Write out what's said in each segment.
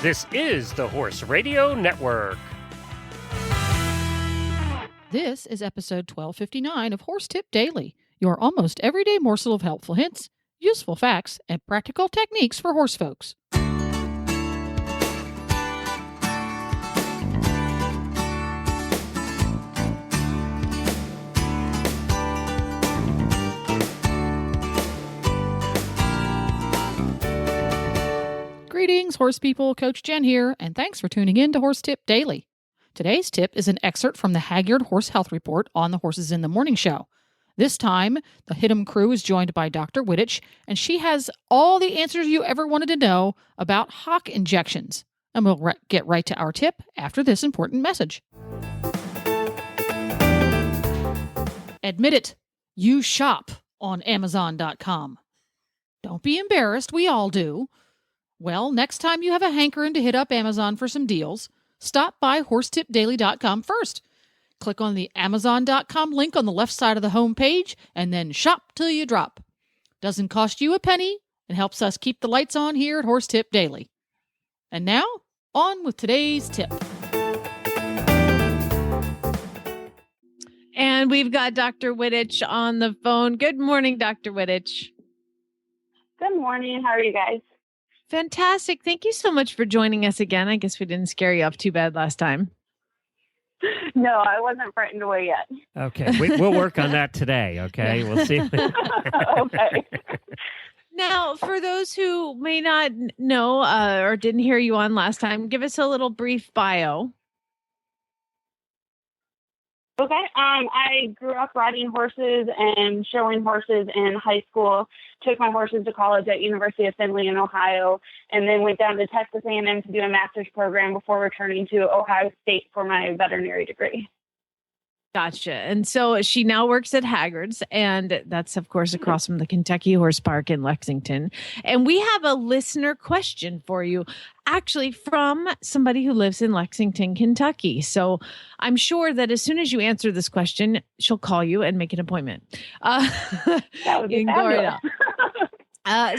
This is the Horse Radio Network. This is episode 1259 of Horse Tip Daily, your almost everyday morsel of helpful hints, useful facts, and practical techniques for horse folks. Greetings, horse people. Coach Jen here, and thanks for tuning in to Horse Tip Daily. Today's tip is an excerpt from the Hagyard Horse Health Report on the Horses in the Morning show. This time, the Hit'em crew is joined by Dr. Wittich, and she has all the answers you ever wanted to know about Hock injections. And we'll get right to our tip after this important message. Admit it, you shop on Amazon.com. Don't be embarrassed, we all do. Well, next time you have a hankering to hit up Amazon for some deals, stop by horsetipdaily.com first. Click on the Amazon.com link on the left side of the home page and then shop till you drop. Doesn't cost you a penny and helps us keep the lights on here at Horse Tip Daily. And now, on with today's tip. And we've got Dr. Wittich on the phone. Good morning, Dr. Wittich. Good morning. How are you guys? Fantastic. Thank you so much for joining us again. I guess we didn't scare you off too bad last time. No, I wasn't frightened away yet. Okay, we'll work on that today, okay? We'll see. Okay. Now, for those who may not know or didn't hear you on last time, give us a little brief bio. Okay. I grew up riding horses and showing horses in high school. Took my horses to college at University of Findlay in Ohio, and then went down to Texas A&M to do a master's program before returning to Ohio State for my veterinary degree. Gotcha. And so she now works at Hagyard's, and that's, of course, across from the Kentucky Horse Park in Lexington. And we have a listener question for you, actually from somebody who lives in Lexington, Kentucky. So I'm sure that as soon as you answer this question, she'll call you and make an appointment. That would be fabulous.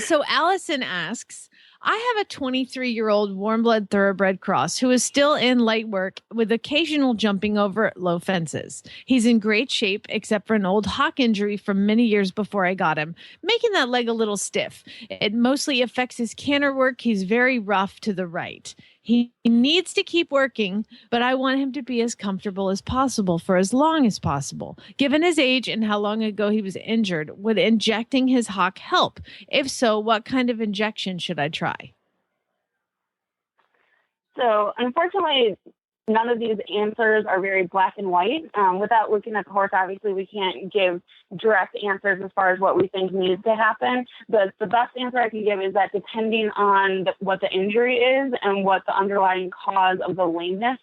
So Allison asks, I have a 23-year-old warm blood thoroughbred cross who is still in light work with occasional jumping over low fences. He's in great shape except for an old hock injury from many years before I got him, making that leg a little stiff. It mostly affects his canter work. He's very rough to the right. He needs to keep working, but I want him to be as comfortable as possible for as long as possible. Given his age and how long ago he was injured, would injecting his hock help? If so, what kind of injection should I try? So, unfortunately, none of these answers are very black and white. Without looking at the horse, obviously, we can't give direct answers as far as what we think needs to happen. But the best answer I can give is that depending on what the injury is and what the underlying cause of the lameness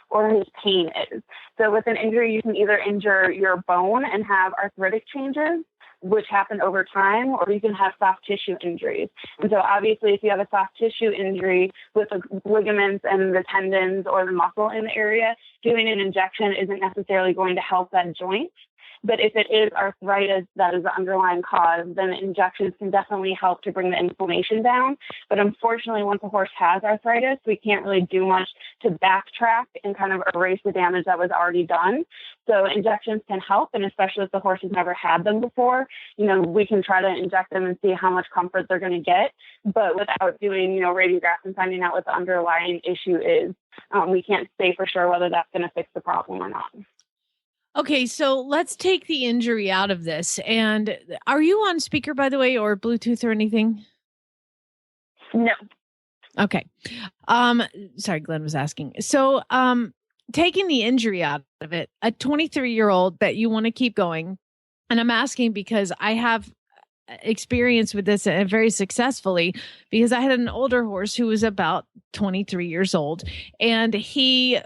or his pain is. So with an injury, you can either injure your bone and have arthritic changes, which happen over time, or you can have soft tissue injuries. And so obviously if you have a soft tissue injury with the ligaments and the tendons or the muscle in the area, doing an injection isn't necessarily going to help that joint. But if it is arthritis that is the underlying cause, then injections can definitely help to bring the inflammation down. But unfortunately, once a horse has arthritis, we can't really do much to backtrack and kind of erase the damage that was already done. So injections can help, and especially if the horse has never had them before, we can try to inject them and see how much comfort they're going to get. But without doing, radiographs and finding out what the underlying issue is, we can't say for sure whether that's going to fix the problem or not. Okay, so let's take the injury out of this. And are you on speaker, by the way, or Bluetooth or anything? No. Okay. Sorry, Glenn was asking. So taking the injury out of it, a 23-year-old that you want to keep going, and I'm asking because I have experience with this very successfully, because I had an older horse who was about 23 years old, and he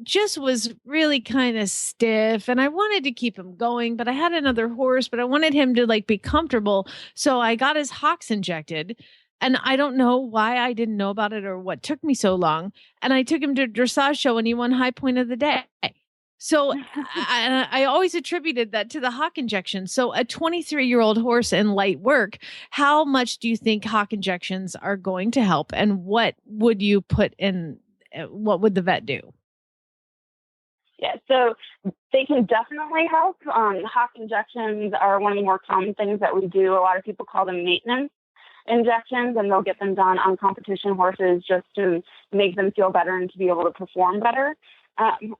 just was really kind of stiff, and I wanted to keep him going, but I had another horse, but I wanted him to be comfortable. So I got his hocks injected, and I don't know why I didn't know about it or what took me so long. And I took him to a dressage show, and he won high point of the day. So I always attributed that to the Hock injection. So a 23-year-old horse in light work, how much do you think Hock injections are going to help? And what would you put in, what would the vet do? Yeah, so they can definitely help. Hock injections are one of the more common things that we do. A lot of people call them maintenance injections, and they'll get them done on competition horses just to make them feel better and to be able to perform better.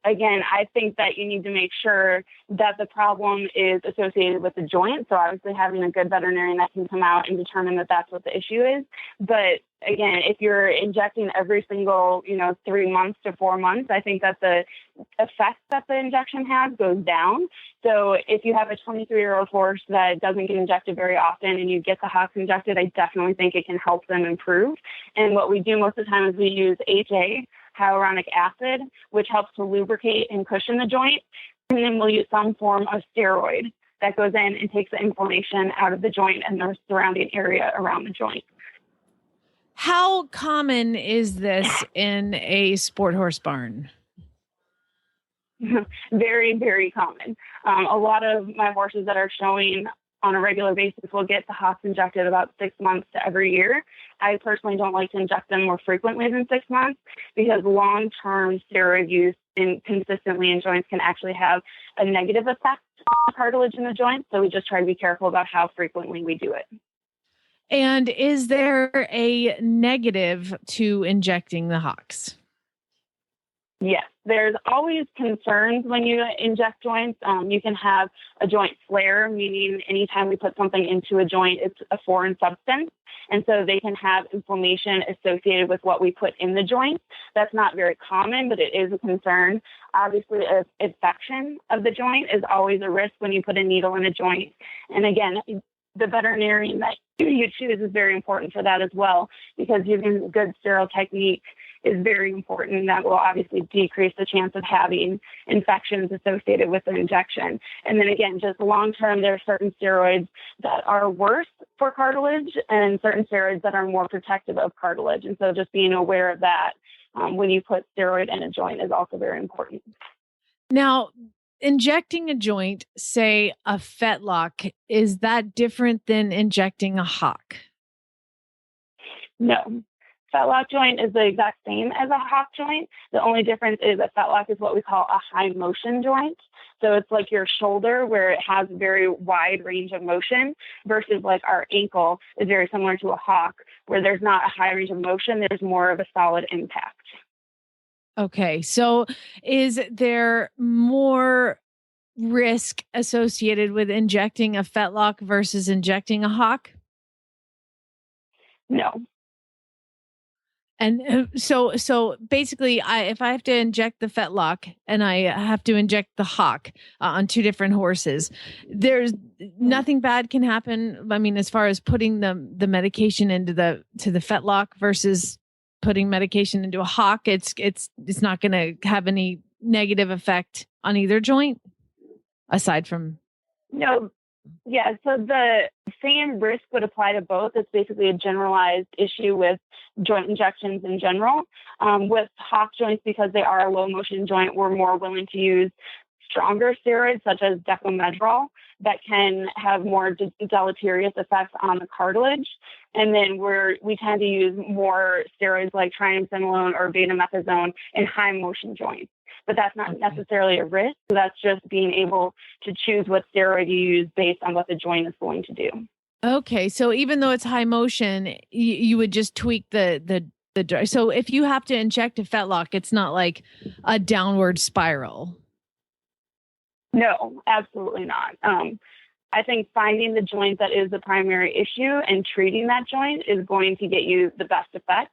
Again, I think that you need to make sure that the problem is associated with the joint. So obviously having a good veterinarian that can come out and determine that that's what the issue is. But again, if you're injecting every single, 3 months to 4 months, I think that the effect that the injection has goes down. So if you have a 23-year-old horse that doesn't get injected very often and you get the Hocks injected, I definitely think it can help them improve. And what we do most of the time is we use HA, hyaluronic acid, which helps to lubricate and cushion the joint. And then we'll use some form of steroid that goes in and takes the inflammation out of the joint and the surrounding area around the joint. How common is this in a sport horse barn? Very, very common. A lot of my horses that are showing on a regular basis will get the Hocks injected about 6 months to every year. I personally don't like to inject them more frequently than 6 months because long-term steroid use consistently in joints can actually have a negative effect on the cartilage in the joint. So we just try to be careful about how frequently we do it. And is there a negative to injecting the Hocks? Yes, there's always concerns when you inject joints. You can have a joint flare, meaning anytime we put something into a joint, it's a foreign substance. And so they can have inflammation associated with what we put in the joint. That's not very common, but it is a concern. Obviously, an infection of the joint is always a risk when you put a needle in a joint. And again, the veterinarian that you choose is very important for that as well, because using good sterile technique is very important. That will obviously decrease the chance of having infections associated with the injection. And then again, just long-term, there are certain steroids that are worse for cartilage and certain steroids that are more protective of cartilage. And so just being aware of that when you put steroid in a joint is also very important. Now, injecting a joint, say a fetlock, is that different than injecting a Hock? No. Fetlock joint is the exact same as a Hock joint. The only difference is a fetlock is what we call a high motion joint. So it's like your shoulder where it has a very wide range of motion versus like our ankle is very similar to a Hock where there's not a high range of motion. There's more of a solid impact. Okay. So is there more risk associated with injecting a fetlock versus injecting a Hock? No. And so basically, if I have to inject the fetlock and I have to inject the Hock on two different horses, there's nothing bad can happen. I mean, as far as putting the medication into the fetlock versus putting medication into a Hock, it's not going to have any negative effect on either joint, aside from no. Yeah, so the same risk would apply to both. It's basically a generalized issue with joint injections in general. With Hock joints, because they are a low motion joint, we're more willing to use stronger steroids such as decomedrol that can have more deleterious effects on the cartilage. And then we tend to use more steroids like triamcinolone or betamethasone in high motion joints. But that's not necessarily a risk. That's just being able to choose what steroid you use based on what the joint is going to do. Okay, so even though it's high motion, you would just tweak the. So if you have to inject a fetlock, it's not like a downward spiral. No, absolutely not. I think finding the joint that is the primary issue and treating that joint is going to get you the best effect.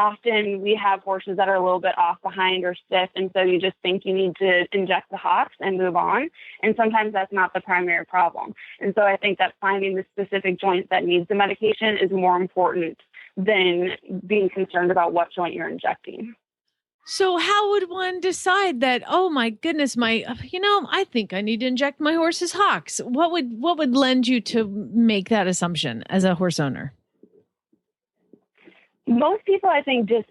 Often we have horses that are a little bit off behind or stiff, and so you just think you need to inject the Hocks and move on. And sometimes that's not the primary problem. And so I think that finding the specific joint that needs the medication is more important than being concerned about what joint you're injecting. So how would one decide that, oh my goodness, I think I need to inject my horse's Hocks? What would lend you to make that assumption as a horse owner? Most people, I think, just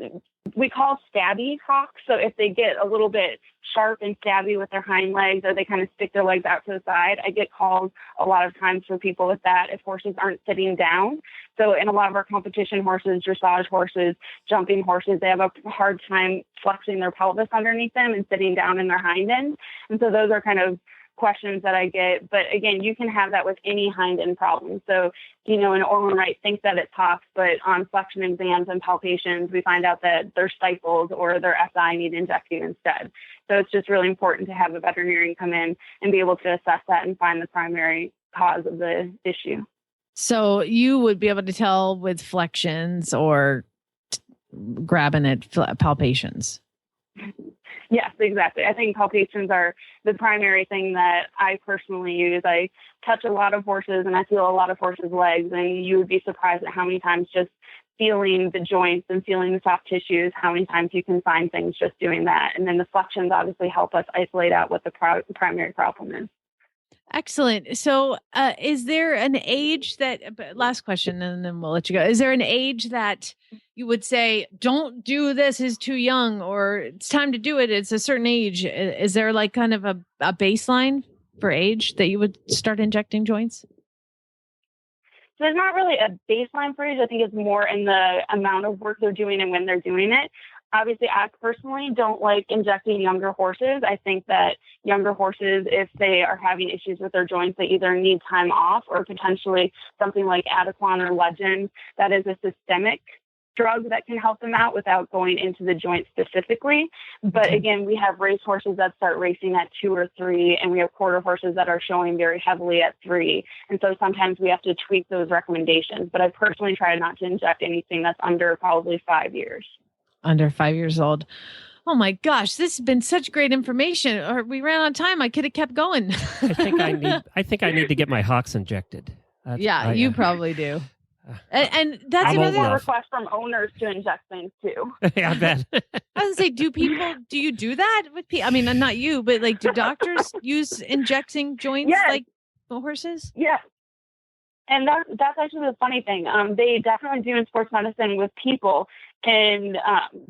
we call stabby hocks. So if they get a little bit sharp and stabby with their hind legs, or they kind of stick their legs out to the side, I get calls a lot of times for people with that if horses aren't sitting down. So in a lot of our competition horses, dressage horses, jumping horses, they have a hard time flexing their pelvis underneath them and sitting down in their hind end. And so those are kind of questions that I get. But again, you can have that with any hind end problem. So, an Orland Wright thinks that it's Hock, but on flexion exams and palpations, we find out that they're stifles or their SI need injecting instead. So it's just really important to have a veterinarian come in and be able to assess that and find the primary cause of the issue. So you would be able to tell with flexions or grabbing at palpations. Yes, exactly. I think palpations are the primary thing that I personally use. I touch a lot of horses and I feel a lot of horses' legs, and you would be surprised at how many times just feeling the joints and feeling the soft tissues, how many times you can find things just doing that. And then the flexions obviously help us isolate out what the primary problem is. Excellent. So is there an age last question, and then we'll let you go. Is there an age that you would say, don't do this, is too young, or it's time to do it, it's a certain age? Is there like kind of a baseline for age that you would start injecting joints? So there's not really a baseline for age. I think it's more in the amount of work they're doing and when they're doing it. Obviously, I personally don't like injecting younger horses. I think that younger horses, if they are having issues with their joints, they either need time off or potentially something like Equine or Legend that is a systemic drug that can help them out without going into the joint specifically. But again, we have race horses that start racing at 2 or 3, and we have quarter horses that are showing very heavily at 3. And so sometimes we have to tweak those recommendations. But I personally try not to inject anything that's under probably 5 years. Under 5 years old. Oh my gosh, this has been such great information. Or we ran out of time. I could have kept going. I think I need to get my Hocks injected. You probably do. And that's another request from owners to inject things too. Yeah, I bet. I was gonna say, do you do that with people? I mean, not you, but like, do doctors use injecting joints like horses? Yes. And that's actually the funny thing. They definitely do in sports medicine with people, and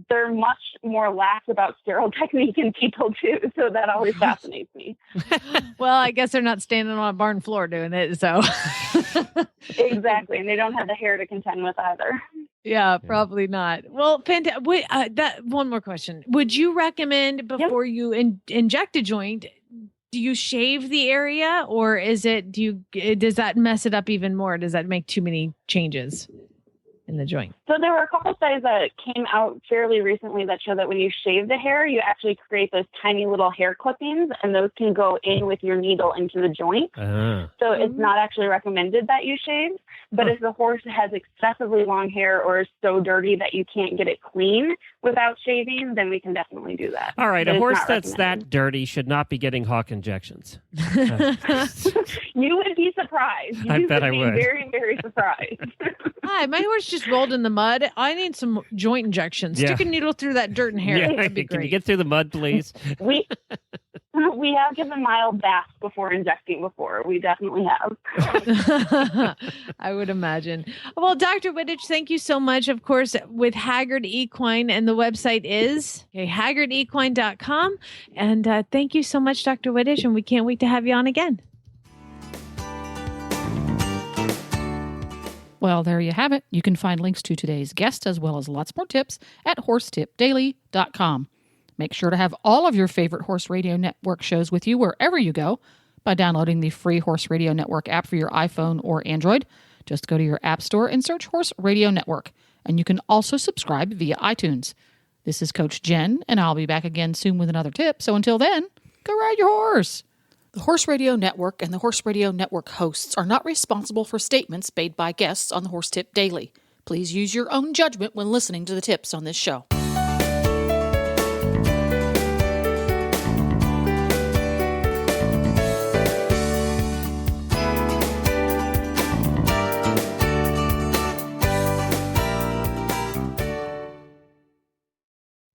they're much more lax about sterile technique in people too. So that always fascinates me. Well, I guess they're not standing on a barn floor doing it. So exactly, and they don't have the hair to contend with either. Yeah, probably not. Well, that one more question: would you recommend before you inject a joint? Do you shave the area, or does that mess it up even more? Does that make too many changes in the joint? So there were a couple studies that came out fairly recently that show that when you shave the hair, you actually create those tiny little hair clippings, and those can go in with your needle into the joint. So it's not actually recommended that you shave. But if the horse has excessively long hair or is so dirty that you can't get it clean without shaving, then we can definitely do that. All right, a horse that's that dirty should not be getting Hock injections. You would be surprised. I bet I would. Very, very surprised. Hi, my horse just rolled in the mud. I need some joint injections. Stick a needle through that dirt and hair. That'd be great. Can you get through the mud, please? We have given mild baths before injecting before. We definitely have. I would imagine. Well, Dr. Wittich, thank you so much. Of course, with Hagyard Equine, and the website is haggardequine.com. And thank you so much, Dr. Wittich, and we can't wait to have you on again. Well, there you have it. You can find links to today's guest as well as lots more tips at horsetipdaily.com. Make sure to have all of your favorite Horse Radio Network shows with you wherever you go by downloading the free Horse Radio Network app for your iPhone or Android. Just go to your app store and search Horse Radio Network. And you can also subscribe via iTunes. This is Coach Jen, and I'll be back again soon with another tip. So until then, go ride your horse. The Horse Radio Network and the Horse Radio Network hosts are not responsible for statements made by guests on the Horse Tip Daily. Please use your own judgment when listening to the tips on this show.